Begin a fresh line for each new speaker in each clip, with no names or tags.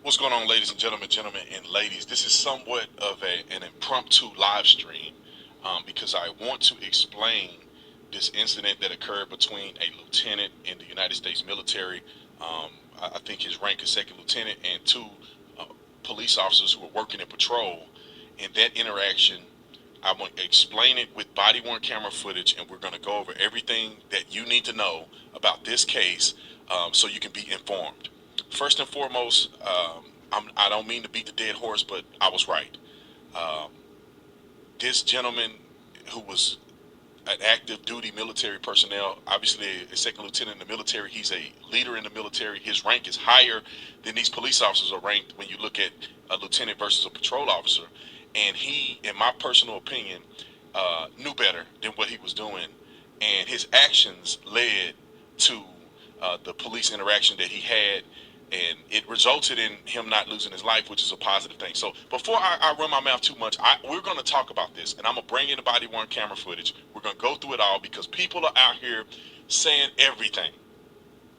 What's going on, ladies and gentlemen and ladies? This is somewhat of an impromptu live stream because I want to explain this incident that occurred between a lieutenant in the United States military. I think his rank is second lieutenant, and two police officers who were working in patrol. In that interaction, I want to explain it with body-worn camera footage, and we're going to go over everything that you need to know about this case so you can be informed. First and foremost, I don't mean to beat the dead horse, but I was right. This gentleman who was an active duty military personnel, obviously a second lieutenant in the military, he's a leader in the military. His rank is higher than these police officers are ranked when you look at a lieutenant versus a patrol officer. And he, in my personal opinion, knew better than what he was doing. And his actions led to the police interaction that he had, and it resulted in him not losing his life, which is a positive thing. So before I run my mouth too much, we're going to talk about this, and I'm going to bring in the body-worn camera footage. We're going to go through it all because people are out here saying everything.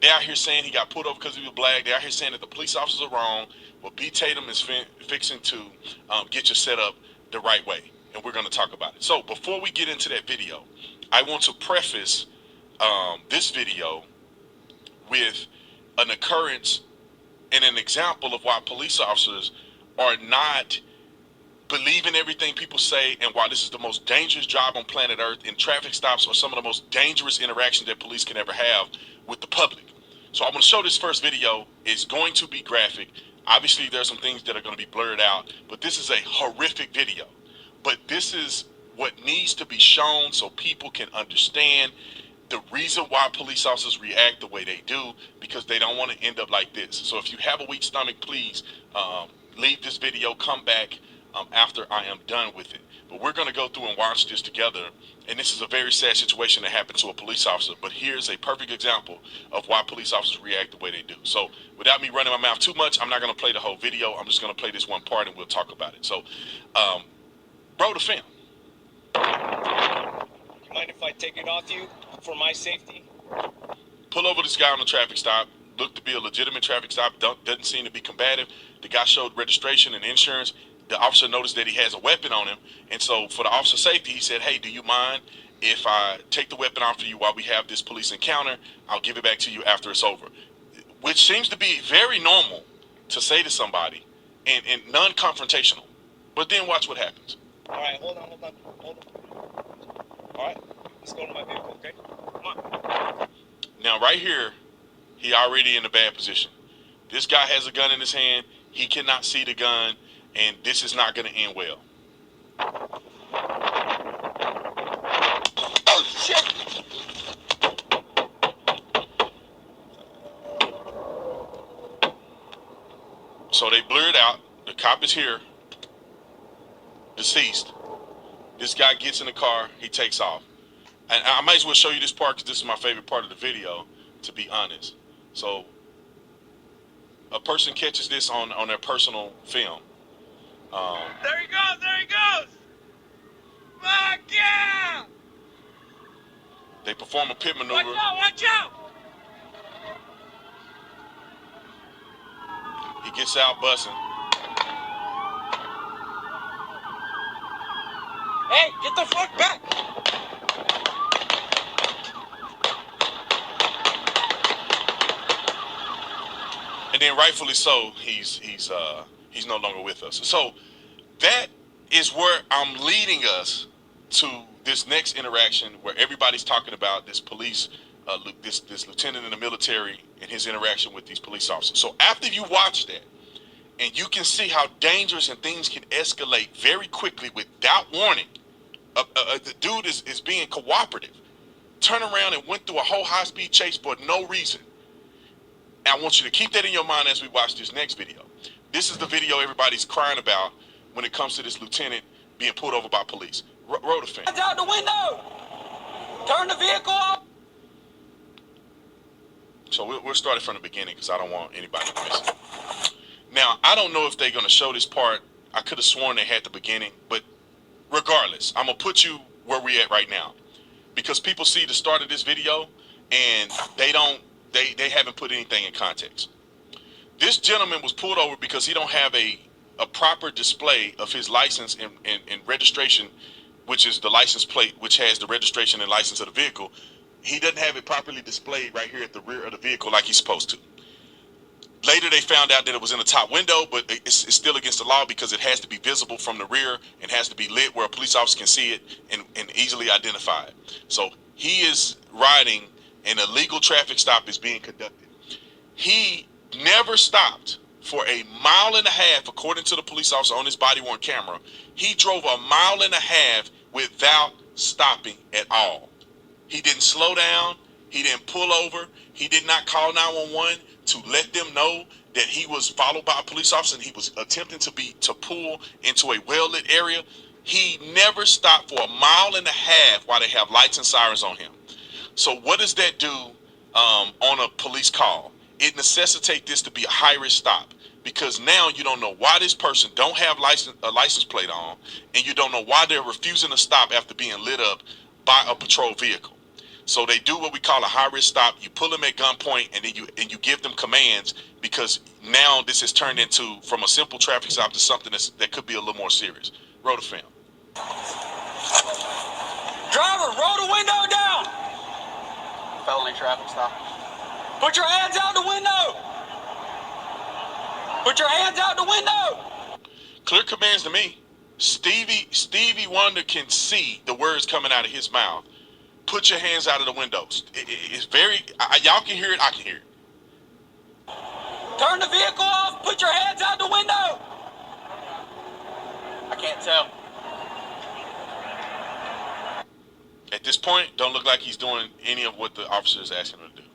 They're out here saying he got pulled over because he was black. They're out here saying that the police officers are wrong. Well, B. Tatum is fixing to get you set up the right way, and we're going to talk about it. So before we get into that video, I want to preface this video with an occurrence and an example of why police officers are not believing everything people say, and why this is the most dangerous job on planet Earth, and traffic stops are some of the most dangerous interactions that police can ever have with the public. So I'm going to show this first video. It's going to be graphic. Obviously, there's some things that are going to be blurred out, but this is a horrific video. But this is what needs to be shown so people can understand the reason why police officers react the way they do, because they don't want to end up like this. So if you have a weak stomach, please leave this video, come back after I am done with it. But we're going to go through and watch this together, and this is a very sad situation that happened to a police officer, but here's a perfect example of why police officers react the way they do. So without me running my mouth too much, I'm not going to play the whole video. I'm just going to play this one part and we'll talk about it. So roll the film.
Mind if I take it off you for my safety?
Pull over this guy on the traffic stop. Looked to be a legitimate traffic stop. Doesn't seem to be combative. The guy showed registration and insurance. The officer noticed that he has a weapon on him, and so for the officer's safety, he said, "Hey, do you mind if I take the weapon off of you while we have this police encounter? I'll give it back to you after it's over," which seems to be very normal to say to somebody, and non-confrontational. But then watch what happens.
All right, hold on. All right, let's go to my vehicle, okay? Come on.
Now, right here, he already in a bad position. This guy has a gun in his hand. He cannot see the gun, and this is not going to end well.
Oh, shit!
So they blurred out. The cop is here. Deceased. This guy gets in the car. He takes off. And I might as well show you this part because this is my favorite part of the video, to be honest. So a person catches this on their personal film.
There he goes! Fuck yeah!
They perform a pit maneuver.
Watch out!
He gets out busting.
Hey, get the fuck back!
And then rightfully so, he's no longer with us. So that is where I'm leading us to this next interaction, where everybody's talking about this police, this lieutenant in the military and his interaction with these police officers. So after you watch that, and you can see how dangerous and things can escalate very quickly without warning, the dude is being cooperative, turned around and went through a whole high-speed chase for no reason. And I want you to keep that in your mind as we watch this next video. This is the video everybody's crying about when it comes to this lieutenant being pulled over by police. Roll the film.
Out the window! Turn the vehicle off!
So we'll start it from the beginning because I don't want anybody to miss it. Now, I don't know if they're going to show this part. I could have sworn they had the beginning, but regardless, I'm going to put you where we're at right now, because people see the start of this video and they haven't put anything in context. This gentleman was pulled over because he don't have a proper display of his license and registration, which is the license plate, which has the registration and license of the vehicle. He doesn't have it properly displayed right here at the rear of the vehicle like he's supposed to. Later, they found out that it was in the top window, but it's still against the law because it has to be visible from the rear and has to be lit where a police officer can see it and easily identify it. So he is riding, and a legal traffic stop is being conducted. He never stopped for a mile and a half, according to the police officer on his body-worn camera. He drove a mile and a half without stopping at all. He didn't slow down. He didn't pull over. He did not call 911 to let them know that he was followed by a police officer and he was attempting to pull into a well-lit area. He never stopped for a mile and a half while they have lights and sirens on him. So what does that do on a police call? It necessitates this to be a high-risk stop, because now you don't know why this person don't have a license plate on, and you don't know why they're refusing to stop after being lit up by a patrol vehicle. So they do what we call a high-risk stop. You pull them at gunpoint, and then you give them commands, because now this has turned into from a simple traffic stop to something that could be a little more serious. Roll the film.
Driver, roll the window down.
Felony traffic stop.
Put your hands out the window. Put your hands out the window.
Clear commands to me. Stevie Wonder can see the words coming out of his mouth. Put your hands out of the windows. It's very, y'all can hear it, I can hear it.
Turn the vehicle off. Put your hands out the window.
I can't tell.
At this point, don't look like he's doing any of what the officer is asking him to do.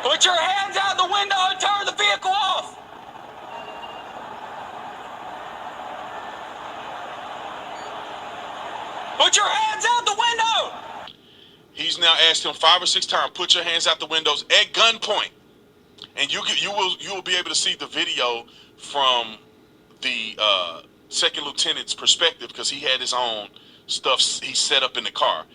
Put your hands out the window and turn the vehicle off. Put your hands out the window.
He's now asked him 5 or 6 times, put your hands out the windows at gunpoint. And you will be able to see the video from the second lieutenant's perspective, because he had his own stuff he set up in the car.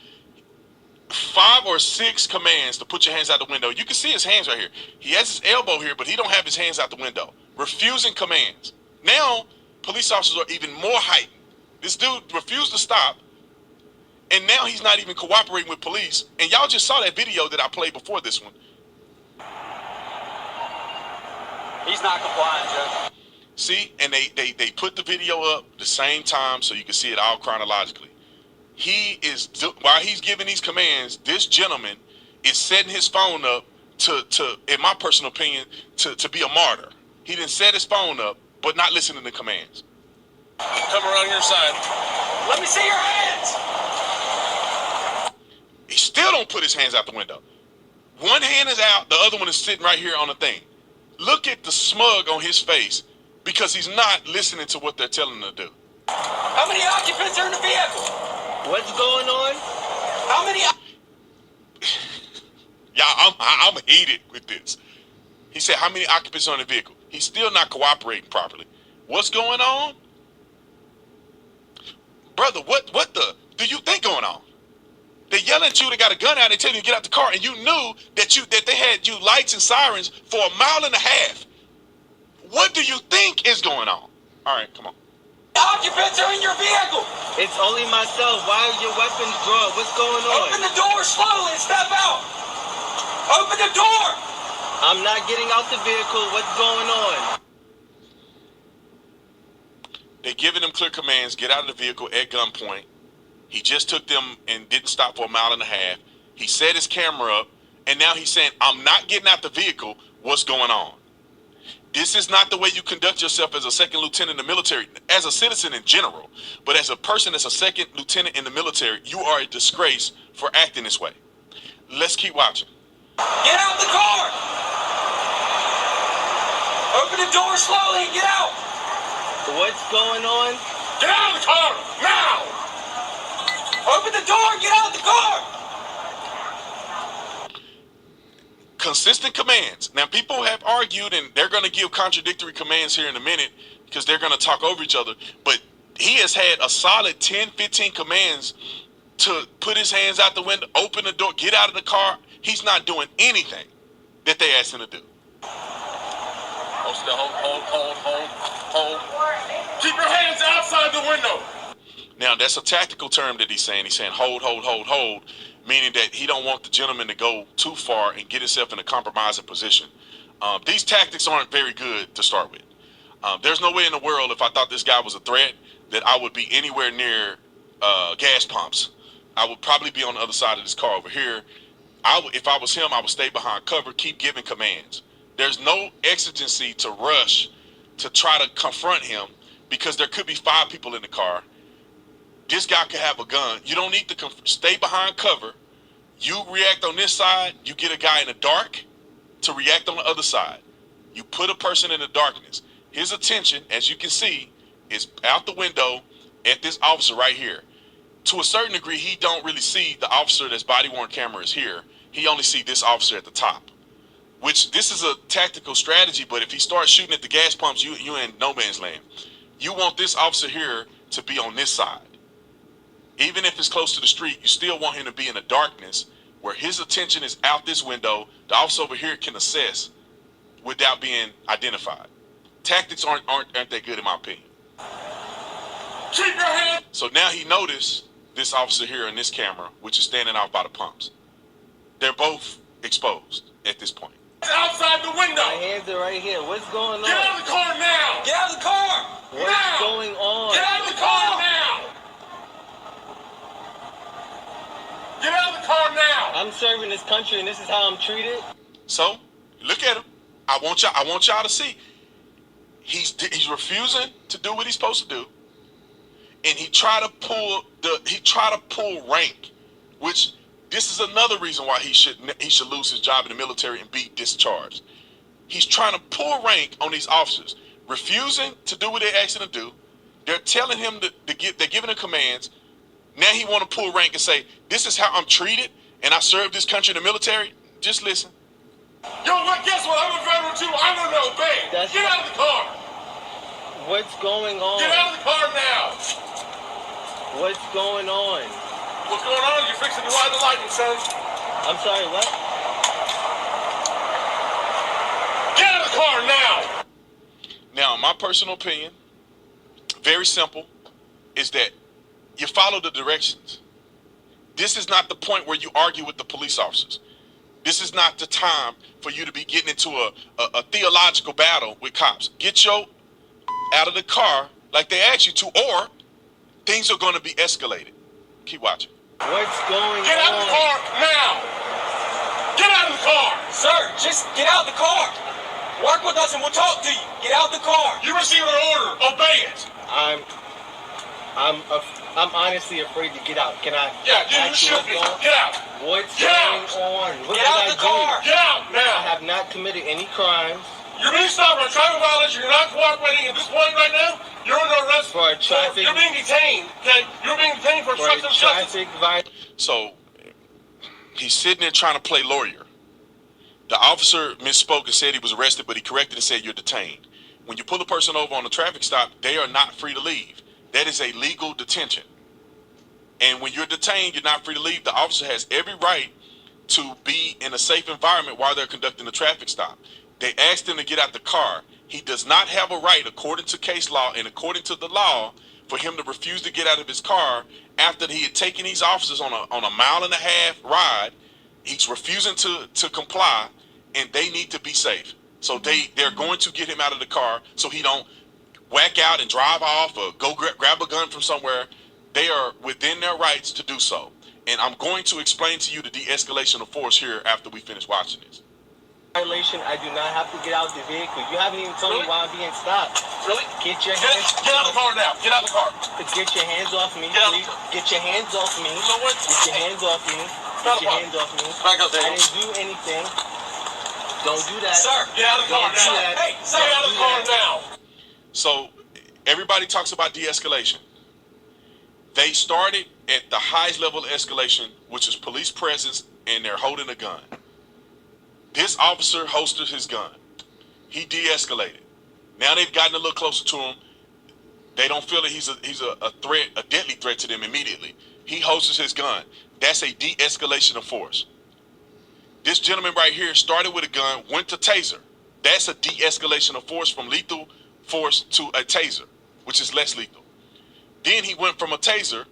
5 or 6 commands to put your hands out the window. You can see his hands right here. He has his elbow here, but he don't have his hands out the window. Refusing commands. Now, police officers are even more heightened. This dude refused to stop, and now he's not even cooperating with police. And y'all just saw that video that I played before this one.
He's not complying, Judge.
See, and they put the video up the same time so you can see it all chronologically. While he's giving these commands, this gentleman is setting his phone up to in my personal opinion, to be a martyr. He didn't set his phone up, but not listening to commands.
Come around your side.
Let me see your hands.
He still don't put his hands out the window. One hand is out, the other one is sitting right here on the thing. Look at the smug on his face, because he's not listening to what they're telling him to do.
How many occupants are in the vehicle?
What's going on?
How many?
Yeah, I'm heated with this. He said, how many occupants are in the vehicle? He's still not cooperating properly. What's going on? Brother, what do you think going on? They yell at you, they got a gun out, they tell you to get out the car, and you knew that they had you lights and sirens for a mile and a half. What do you think is going on? All right, come on.
Occupants are in your vehicle.
It's only myself. Why are your weapons drawn? What's going on?
Open the door slowly and step out. Open the door.
I'm not getting out the vehicle. What's going on?
They're giving him clear commands, get out of the vehicle at gunpoint. He just took them and didn't stop for a mile and a half. He set his camera up, and now he's saying, I'm not getting out the vehicle. What's going on? This is not the way you conduct yourself as a second lieutenant in the military, as a citizen in general. But as a person that's a second lieutenant in the military, you are a disgrace for acting this way. Let's keep watching.
Get out the car. Open the door slowly and get out.
What's going on?
Get out of the car now. Open the door and get out the car.
Consistent commands. Now, people have argued, and they're going to give contradictory commands here in a minute because they're going to talk over each other. But he has had a solid 10, 15 commands to put his hands out the window, open the door, get out of the car. He's not doing anything that they asked him to do.
Hold. Keep your hands outside the window.
Now, that's a tactical term that he's saying. He's saying hold, meaning that he don't want the gentleman to go too far and get himself in a compromising position. These tactics aren't very good to start with. There's no way in the world, if I thought this guy was a threat, that I would be anywhere near gas pumps. I would probably be on the other side of this car over here. If I was him, I would stay behind cover, keep giving commands. There's no exigency to rush to try to confront him because there could be 5 people in the car. This guy could have a gun. You don't need to stay behind cover. You react on this side. You get a guy in the dark to react on the other side. You put a person in the darkness. His attention, as you can see, is out the window at this officer right here. To a certain degree, he don't really see the officer that's body-worn camera is here. He only see this officer at the top. Which, this is a tactical strategy, but if he starts shooting at the gas pumps, you in no man's land. You want this officer here to be on this side. Even if it's close to the street, you still want him to be in the darkness where his attention is out this window. The officer over here can assess without being identified. Tactics aren't that good in my opinion.
Keep your hand.
So now he noticed this officer here in this camera, which is standing out by the pumps. They're both exposed at this point.
Outside the window.
My hands are right here. What's going on?
Get out of the car now. Get out of the car.
What's
now.
going on?
Get out of the car now. Get out of the car now.
I'm serving this country, and this is how I'm treated.
So look at him. I want y'all to see. He's refusing to do what he's supposed to do, and he tried to pull rank, which this is another reason why he should lose his job in the military and be discharged. He's trying to pull rank on these officers, refusing to do what they asked him to do. They're telling him they're giving him commands. Now he want to pull rank and say, this is how I'm treated, and I serve this country in the military. Just listen.
Yo, what? Guess what? I'm a veteran too. I don't know, babe. Get out of the car.
What's going on?
Get out of the car now.
What's going on?
What's going on? You're fixing to ride the lightning, son.
I'm sorry, what?
Get out of the car now.
Now, my personal opinion, very simple, is that you follow the directions. This is not the point where you argue with the police officers. This is not the time for you to be getting into a theological battle with cops. Get your out of the car like they asked you to, or things are going to be escalated. Keep watching.
What's going on?
Get out of the car now. Get out of the car.
Sir, just get out of the car. Work with us and we'll talk to you. Get out of the car.
You received an order. Obey it.
I'm honestly afraid to get out. Can I?
Yeah, you should be. Get out.
What's
Get
going
out.
on? What
Get
did
out
I
of the
do?
car.
Get out
I
now.
have not committed any crimes.
You're being stopped for a traffic violation. You're not cooperating at this point right now. You're under arrest
For a traffic-
You're being detained. Okay, you're being detained for
For a
obstruction of justice.
traffic violation.
So he's sitting there trying to play lawyer. The officer misspoke and said he was arrested, but he corrected and said you're detained. When you pull a person over on a traffic stop, they are not free to leave. That is a legal detention. And when you're detained, you're not free to leave. The officer has every right to be in a safe environment while they're conducting the traffic stop. They asked him to get out the car. He does not have a right, according to case law and according to the law, for him to refuse to get out of his car after he had taken these officers on a 1.5 mile ride. He's refusing to comply, and they need to be safe. So they're going to get him out of the car so he don't whack out and drive off or go grab a gun from somewhere. They are within their rights to do so. And I'm going to explain to you the de-escalation of force here after we finish watching this.
Violation. I do not have to get out of the vehicle. You haven't even told me why I'm being stopped.
Really?
Get your hands.
Get out of the car now. Get out of the car.
Get your hands off me,
Get out.
please. Get your hands off me.
You know what?
Get your hands off me. Get your hands off me.
Back up,
I
Daniel.
didn't do anything. Don't do that.
Sir,
Get out of the car
Don't do
now.
that.
Hey, sir,
Get out of the car now.
So everybody talks about de-escalation. They started at the highest level of escalation, which is police presence, and they're holding a gun. This officer holstered his gun. He de-escalated. Now they've gotten a little closer to him. They don't feel that he's a threat, a deadly threat to them immediately. He holsters his gun. That's a de-escalation of force. This gentleman right here started with a gun, went to taser. That's a de-escalation of force from lethal force to a taser, which is less lethal. Then he went from a taser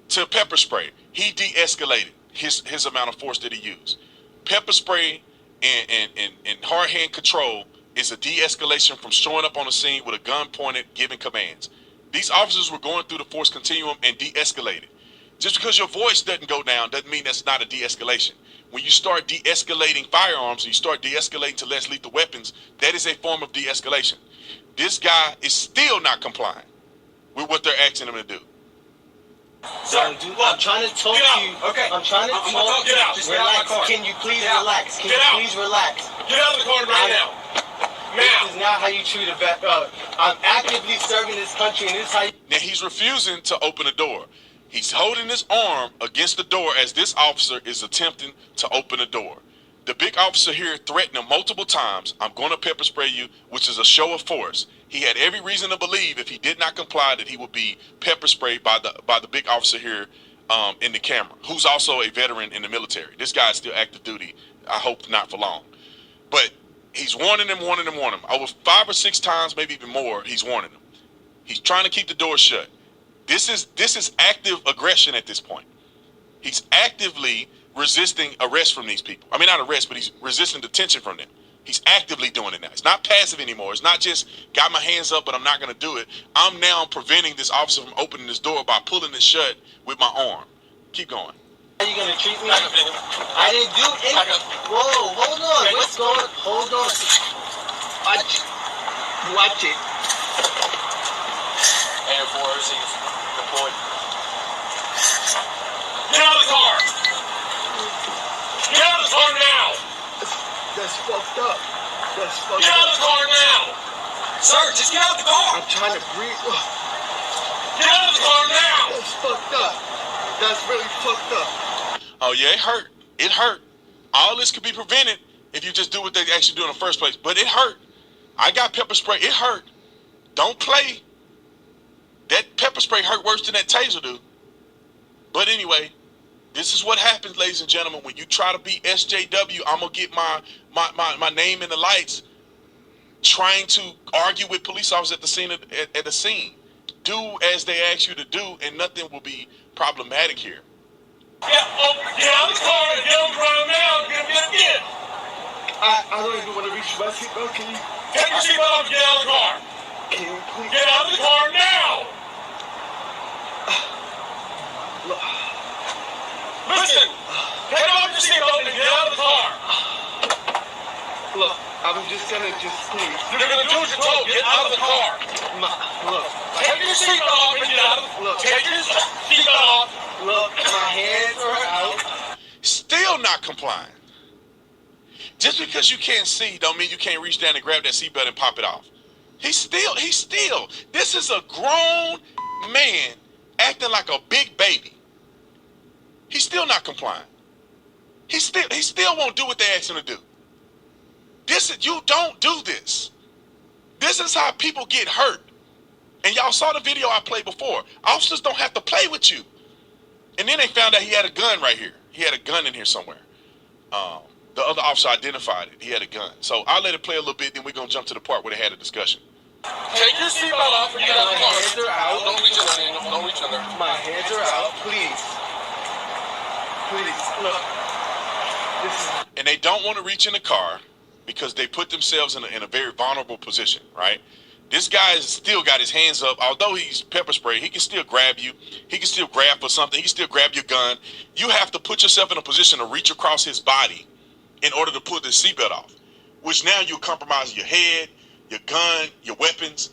to pepper spray. He de-escalated his amount of force that he used. Pepper spray and hard hand control is a de-escalation from showing up on the scene with a gun pointed, giving commands. These officers were going through the force continuum and de-escalated. Just because your voice doesn't go down doesn't mean that's not a de-escalation. When you start de-escalating firearms and you start de-escalating to less lethal weapons, that is a form of de-escalation. This guy is still not complying with what they're asking him to do.
Sir, dude, I'm trying to talk to you.
Okay.
I'm trying to talk.
Get out. Just get out of my car.
Can you please
Get out.
relax? Can
Get
you
out.
please relax?
Get out of the car right now.
This is not how you treat a vet. I'm actively serving this country, and this is how you...
Now he's refusing to open the door. He's holding his arm against the door as this officer is attempting to open the door. The big officer here threatened him multiple times. I'm going to pepper spray you, which is a show of force. He had every reason to believe if he did not comply that he would be pepper sprayed by the big officer here in the camera, who's also a veteran in the military. This guy is still active duty. I hope not for long. But he's warning him. Over 5 or 6 times, maybe even more, he's warning him. He's trying to keep the door shut. This is active aggression at this point. He's actively resisting arrest from these people. I mean, not arrest, but he's resisting detention from them. He's actively doing it now. It's not passive anymore. It's not just got my hands up, but I'm not going to do it. I'm now preventing this officer from opening this door by pulling it shut with my arm. Keep going.
How are you going to treat me? I didn't do anything. Whoa, hold on. What's going on? Hold on. Watch it.
And for overseas, deployed. Get out of the car! Get out of the car now!
That's fucked up. That's fucked
Get out
up.
of the car now! Sir, just get out of the car!
I'm trying to breathe.
Get out of the car now!
That's fucked up. That's really fucked up.
Oh yeah, it hurt. It hurt. All this could be prevented if you just do what they actually do in the first place. But it hurt. I got pepper spray. It hurt. Don't play. That pepper spray hurt worse than that taser do. But anyway, this is what happens, ladies and gentlemen, when you try to be SJW. I'm gonna get my name in the lights trying to argue with police officers at the scene at the scene. Do as they ask you to do, and nothing will be problematic here.
Get out of the car and get on the ground now and get.
I don't even want to reach my seatbelt. Can you?
Take your seatbelt off and get out of the car!
Can you please?
Get out of the car now! Listen! Take off your seatbelt and get out of the car!
Look, I'm just gonna please.
You're gonna do what you're told. Get out of the car!
Look.
Take your seatbelt off and get out of the car!
Look.
Take your seatbelt off!
Look, my hands are out.
Still not complying. Just because you can't see don't mean you can't reach down and grab that seatbelt and pop it off. He's still. This is a grown man acting like a big baby. He's still not complying. He still won't do what they ask him to do. You don't do this. This is how people get hurt. And y'all saw the video I played before. Officers don't have to play with you. And then they found out he had a gun right here. He had a gun in here somewhere. The other officer identified it. He had a gun. So I'll let it play a little bit, then we're going to jump to the part where they had a discussion.
Take your seatbelt off and get out of the car.
My hands are out.
Don't reach in there, Daniel. Don't reach in there.
My hands are out. Please. Please. Look.
And they don't want to reach in the car because they put themselves in a very vulnerable position, right? This guy has still got his hands up. Although he's pepper spray, he can still grab you. He can still grab for something. He can still grab your gun. You have to put yourself in a position to reach across his body in order to pull the seatbelt off, which now you're compromising your head, your gun, your weapons,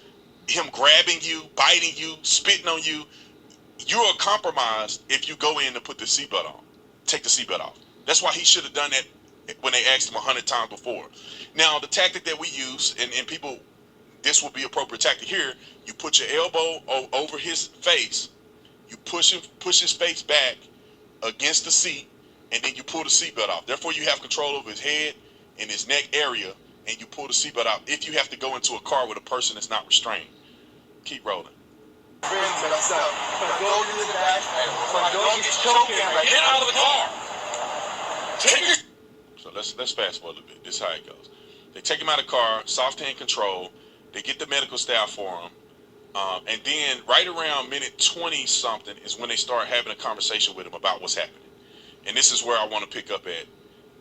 him grabbing you, biting you, spitting on you. You are compromised if you go in to put the seatbelt on, take the seatbelt off. That's why he should have done that when they asked him 100 times before. Now, the tactic that we use, and people, this will be appropriate tactic here, you put your elbow over his face, you push his face back against the seat, and then you pull the seatbelt off. Therefore, you have control over his head and his neck area, and you pull the seatbelt out if you have to go into a car with a person that's not restrained. Keep rolling.
My dog in the back. My dog is choking right
Get out of the car! Take your...
So let's fast forward a little bit. This is how it goes. They take him out of the car, soft hand control. They get the medical staff for him. And then right around minute 20 something is when they start having a conversation with him about what's happening. And this is where I want to pick up at,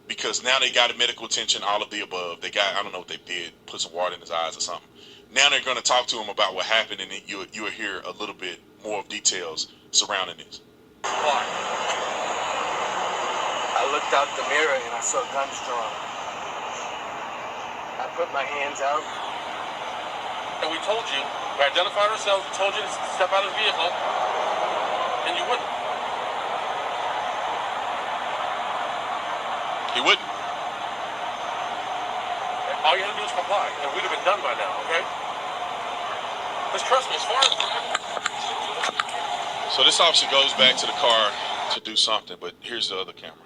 because now they got medical attention, all of the above. They got, I don't know what they did, put some water in his eyes or something. Now they're going to talk to him about what happened, and then you'll hear a little bit more of details surrounding this.
Why?
I looked out the mirror and I saw guns drawn. I put my hands out.
And we told you, we identified ourselves, we told you to step out of the vehicle, and you wouldn't.
He wouldn't.
All you had to do was comply, and we'd have been done by now, okay? Just trust me, as far as...
So this officer goes back to the car to do something, but here's the other camera.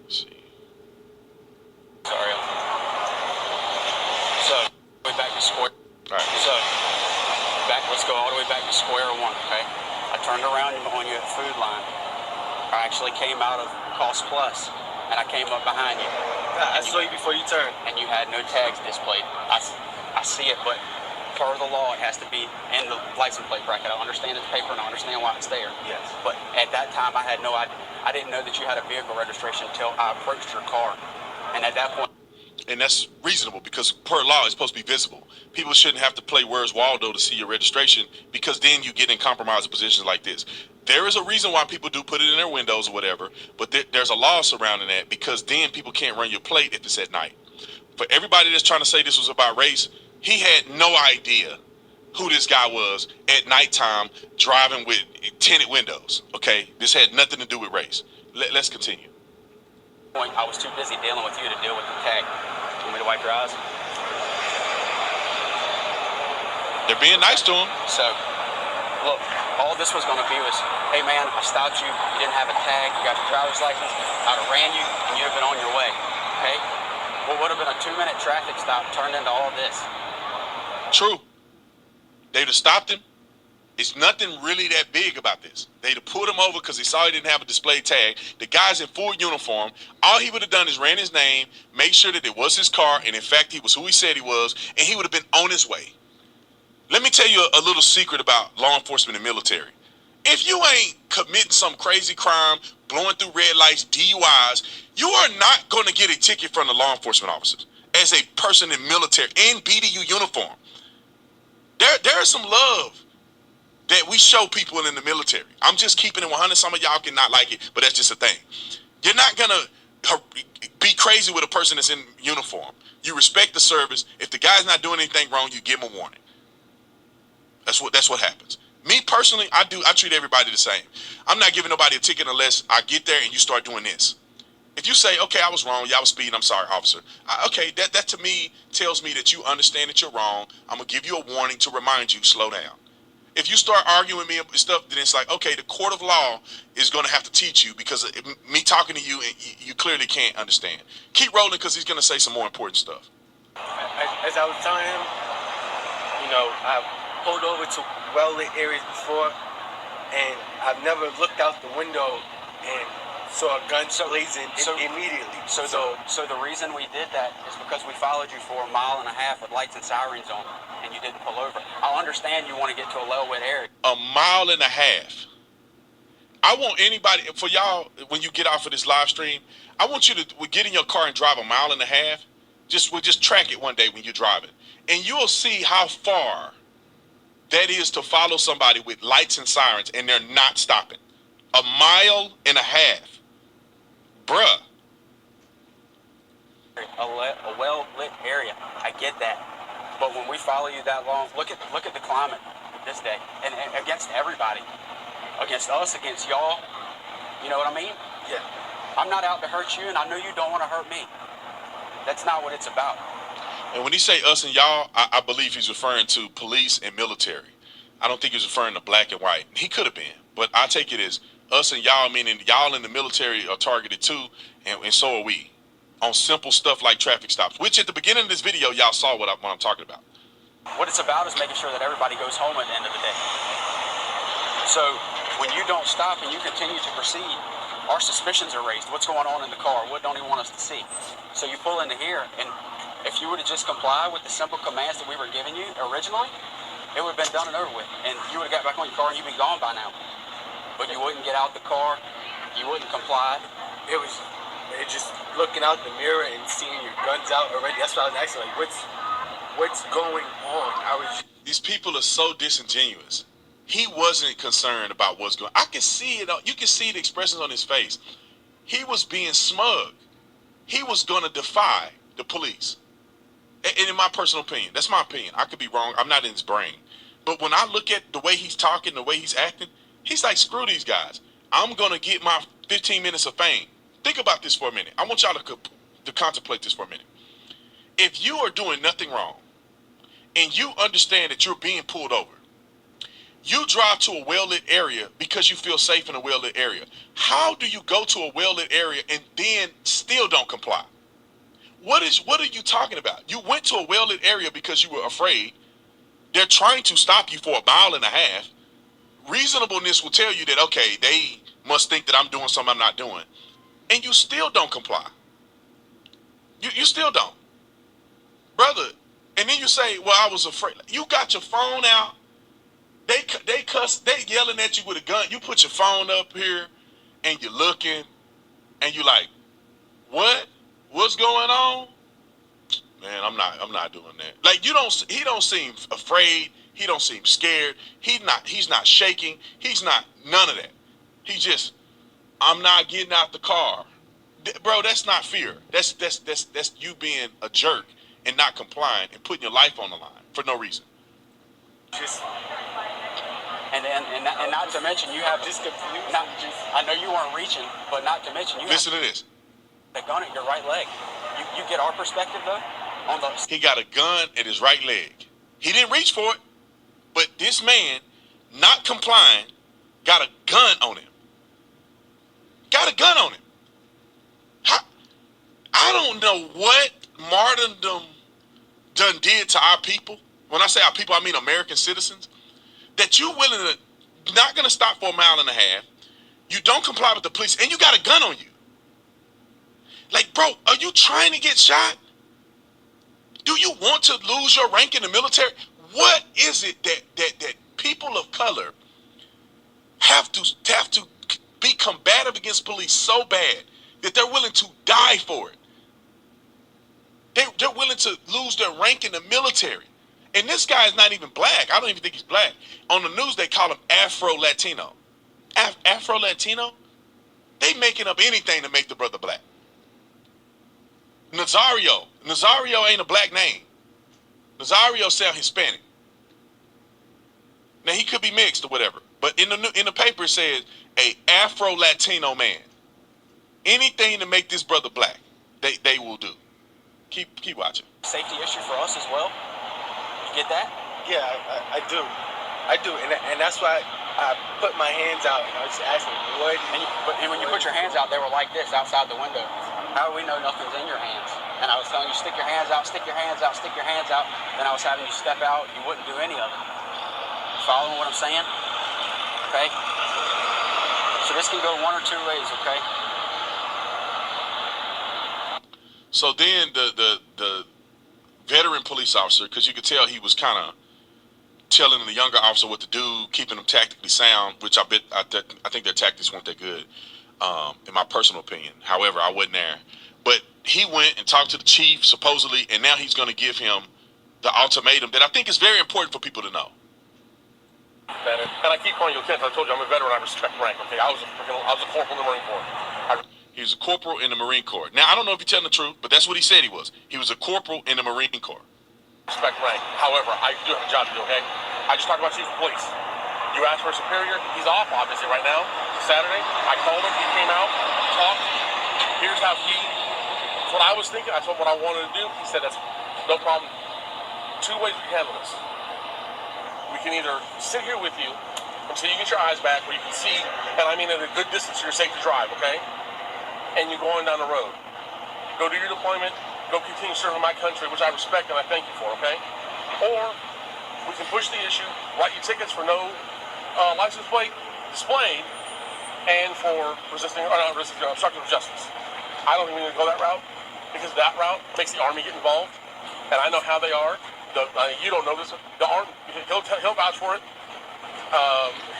Let's see.
Sorry. So, way back to square.
All right.
So, let's go all the way back to square one, okay? I turned around on you at the food line. I actually came out of Cost Plus, and I came up behind you.
I saw you before you turned.
And you had no tags displayed. I see it, but per the law, it has to be in the license plate bracket. I understand it's paper, and I understand why it's there.
Yes.
But at that time, I had no idea. I didn't know that you had a vehicle registration until I approached your car. And at that point...
And that's reasonable, because per law, it's supposed to be visible. People shouldn't have to play Where's Waldo to see your registration, because then you get in compromising positions like this. There is a reason why people do put it in their windows or whatever, but there's a law surrounding that, because then people can't run your plate if it's at night. For everybody that's trying to say this was about race, he had no idea who this guy was at nighttime driving with tinted windows, okay? This had nothing to do with race. Let's continue.
I was too busy dealing with you to deal with the tag. You want me to wipe your eyes?
They're being nice to him.
So, look, all this was going to be was, hey man, I stopped you, you didn't have a tag, you got your driver's license, I'd have ran you, and you'd have been on your way, okay? What would have been a 2-minute traffic stop turned into all this.
True. They'd have stopped him. It's nothing really that big about this. They'd have pulled him over because they saw he didn't have a display tag. The guy's in full uniform. All he would have done is ran his name, made sure that it was his car, and in fact, he was who he said he was, and he would have been on his way. Let me tell you a little secret about law enforcement and military. If you ain't committing some crazy crime, blowing through red lights, DUIs, you are not going to get a ticket from the law enforcement officers as a person in military, in BDU uniform. There is some love that we show people in the military. I'm just keeping it 100. Some of y'all can not like it, but that's just a thing. You're not going to be crazy with a person that's in uniform. You respect the service. If the guy's not doing anything wrong, you give him a warning. That's what happens. Me personally, I treat everybody the same. I'm not giving nobody a ticket unless I get there and you start doing this. If you say, okay, I was wrong, y'all was speeding, I'm sorry, officer. Okay, that to me tells me that you understand that you're wrong. I'm going to give you a warning to remind you, slow down. If you start arguing with me and stuff, then it's like, okay, the court of law is going to have to teach you, because me talking to you, you clearly can't understand. Keep rolling, because he's going to say some more important stuff.
As I was telling him, I've pulled over to well-lit areas before, and I've never looked out the window and saw a gun blazing immediately.
So the reason we did that is because we followed you for 1.5 miles with lights and sirens on, and you didn't pull over. I understand you want to get to a low-lit area.
1.5 miles. I want anybody, for y'all, when you get off of this live stream, I want you to get in your car and drive 1.5 miles. We'll just track it one day when you're driving, and you'll see how far that is to follow somebody with lights and sirens, and they're not stopping. 1.5 miles. Bruh.
A well-lit area. I get that. But when we follow you that long, look at the climate this day. And against everybody. Against us, against y'all. You know what I mean?
Yeah.
I'm not out to hurt you, and I know you don't want to hurt me. That's not what it's about.
And when he say us and y'all, I believe he's referring to police and military. I don't think he's referring to black and white. He could have been, but I take it as us and y'all, meaning y'all in the military are targeted too, and so are we, on simple stuff like traffic stops, which at the beginning of this video, y'all saw what I'm talking about.
What it's about is making sure that everybody goes home at the end of the day. So when you don't stop and you continue to proceed, our suspicions are raised. What's going on in the car? What don't he want us to see? So you pull into here, and if you would have just complied with the simple commands that we were giving you originally, it would have been done and over with, and you would have got back on your car and you'd be gone by now. But you wouldn't get out the car, you wouldn't comply.
It was just looking out the mirror and seeing your guns out already. That's what I was asking, like, what's going on?
These people are so disingenuous. He wasn't concerned about what's going on. I can see it. You can see the expressions on his face. He was being smug. He was going to defy the police. And in my personal opinion, that's my opinion. I could be wrong. I'm not in his brain. But when I look at the way he's talking, the way he's acting, he's like, screw these guys. I'm going to get my 15 minutes of fame. Think about this for a minute. I want y'all to contemplate this for a minute. If you are doing nothing wrong and you understand that you're being pulled over, you drive to a well-lit area because you feel safe in a well-lit area. How do you go to a well-lit area and then still don't comply? What are you talking about? You went to a well-lit area because you were afraid. They're trying to stop you for a mile and a half. Reasonableness will tell you that, okay, they must think that I'm doing something I'm not doing. And you still don't comply. You still don't. Brother, and then you say, well, I was afraid. You got your phone out. They cuss, they yelling at you with a gun. You put your phone up here and you're looking and you like, what? What's going on? Man, I'm not doing that. Like, he don't seem afraid. He don't seem scared. He's not shaking. He's not none of that. He just, I'm not getting out the car. Bro, that's not fear. That's you being a jerk and not complying and putting your life on the line for no reason.
Just
and not to mention you have just I know you weren't reaching, but not to mention you
listen to this.
The gun at your right leg. You get our perspective though on the.
He got a gun at his right leg. He didn't reach for it, but this man, not complying, got a gun on him. Got a gun on him. I don't know what martyrdom done did to our people. When I say our people, I mean American citizens. That you willing to, not going to stop for a mile and a half. You don't comply with the police, and you got a gun on you. Like, bro, are you trying to get shot? Do you want to lose your rank in the military? What is it that people of color have to be combative against police so bad that they're willing to die for it? They're willing to lose their rank in the military. And this guy is not even black. I don't even think he's black. On the news, they call him Afro-Latino. Afro-Latino? They making up anything to make the brother black. Nazario ain't a black name. Nazario sound Hispanic. Now, he could be mixed or whatever. But in the paper, it says a Afro-Latino man. Anything to make this brother black, they will do. Keep watching.
Safety issue for us as well. You get that?
yeah, I do, and that's why I put my hands out and I was just asking what.
And when you put your hands out, they were like this outside the window. How do we know nothing's in your hands? And I was telling you, stick your hands out, stick your hands out, stick your hands out. Then I was having you step out. You wouldn't do any of it. Following what I'm saying? Okay. So this can go one or two ways. Okay.
So then the veteran police officer, because you could tell he was kind of telling the younger officer what to do, keeping them tactically sound, which I think their tactics weren't that good, in my personal opinion. However, I wasn't there. But he went and talked to the chief, supposedly, and now he's going to give him the ultimatum that I think is very important for people to know.
Better. And I keep calling you Lieutenant. I told you I'm a veteran. I respect rank. Okay, I was a corporal in the Marine Corps.
He was a corporal in the Marine Corps. Now, I don't know if you're telling the truth, but that's what he said he was. He was a corporal in the Marine Corps.
Respect rank. However, I do have a job to do, okay? I just talked about Chief of Police. You asked for a superior. He's off, obviously, right now. Saturday. I called him. He came out, talked. Here's how that's what I was thinking. I told him what I wanted to do. He said, that's no problem. Two ways we can handle this. We can either sit here with you until you get your eyes back where you can see, and I mean at a good distance so you're safe to drive, okay? And you're going down the road. Go do your deployment, go continue serving my country, which I respect and I thank you for, okay? Or we can push the issue, write you tickets for no license plate displayed, and for obstruction of justice. I don't even need to go that route because that route makes the Army get involved, and I know how they are. You don't know this. The Army, he'll vouch for it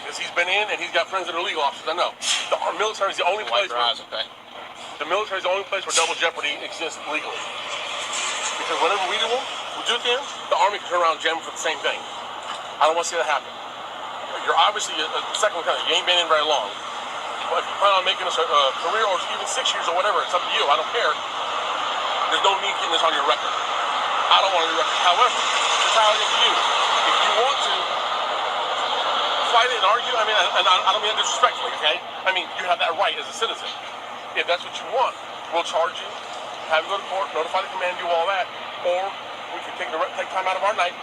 because he's been in and he's got friends that are legal officers. I know. The military is the only place. The military is the only place where double jeopardy exists legally. Because whenever we do things, the Army can turn around and jam them for the same thing. I don't want to see that happen. You're obviously a second lieutenant. You ain't been in very long. But if you plan on making a career or even 6 years or whatever, it's up to you. I don't care. There's no need getting this on your record. I don't want it on your record. However, it's entirely up to you. If you want to fight it and argue, I mean, and I don't mean that disrespectfully, okay? I mean, you have that right as a citizen. If that's what you want, we'll charge you, have you go to court, notify the command, do all that, or we can take time out of our night,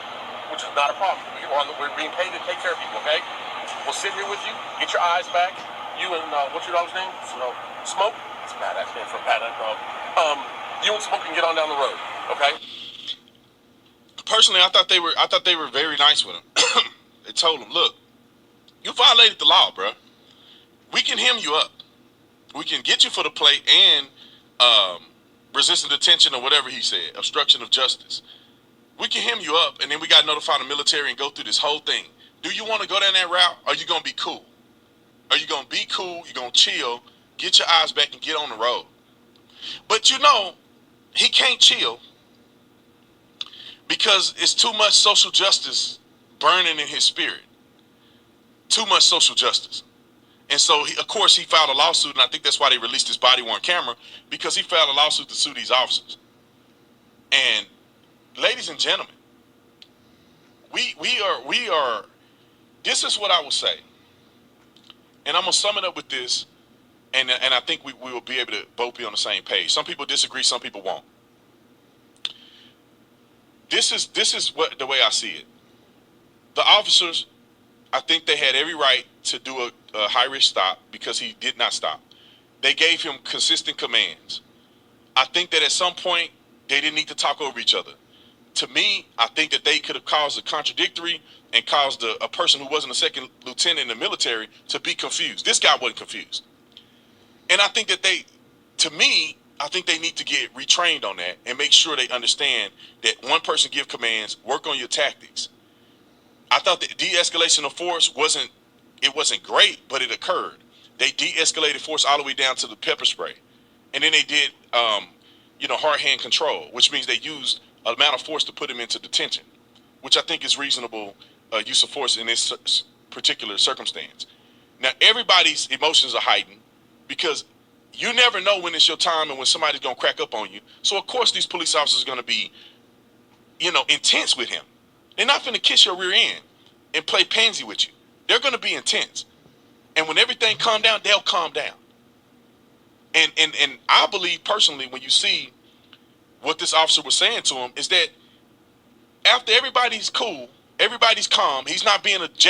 which is not a problem. We're being paid to take care of people, okay? We'll sit here with you, get your eyes back. You and what's your dog's name? Smoke. It's a badass name for a badass dog. You and Smoke can get on down the road, okay?
Personally, I thought they were very nice with him. They told him, look, you violated the law, bro. We can hem you up. We can get you for the plate and resisting detention or whatever he said, obstruction of justice. We can hem you up, and then we got to notify the military and go through this whole thing. Do you want to go down that route, or are you going to be cool? Are you going to be cool? You're going to chill, get your eyes back, and get on the road. But he can't chill because it's too much social justice burning in his spirit. Too much social justice. And so, of course, he filed a lawsuit, and I think that's why they released his body-worn camera, because he filed a lawsuit to sue these officers. And, ladies and gentlemen, we are. This is what I will say, and I'm gonna sum it up with this, and I think we will be able to both be on the same page. Some people disagree, some people won't. This is what the way I see it. The officers, I think they had every right to do a high-risk stop because he did not stop. They gave him consistent commands. I think that at some point they didn't need to talk over each other. To me, I think that they could have caused a contradictory and caused a person who wasn't a second lieutenant in the military to be confused. This guy wasn't confused. And I think that I think they need to get retrained on that and make sure they understand that one person give commands, work on your tactics. I thought that de-escalation of force wasn't great, but it occurred. They de-escalated force all the way down to the pepper spray. And then they did, hard hand control, which means they used an amount of force to put him into detention, which I think is reasonable use of force in this particular circumstance. Now, everybody's emotions are heightened because you never know when it's your time and when somebody's going to crack up on you. So, of course, these police officers are going to be, intense with him. They're not going to kiss your rear end and play pansy with you. They're going to be intense. And when everything calm down, they'll calm down. And I believe personally, when you see what this officer was saying to him, is that after everybody's cool, everybody's calm, he's not being a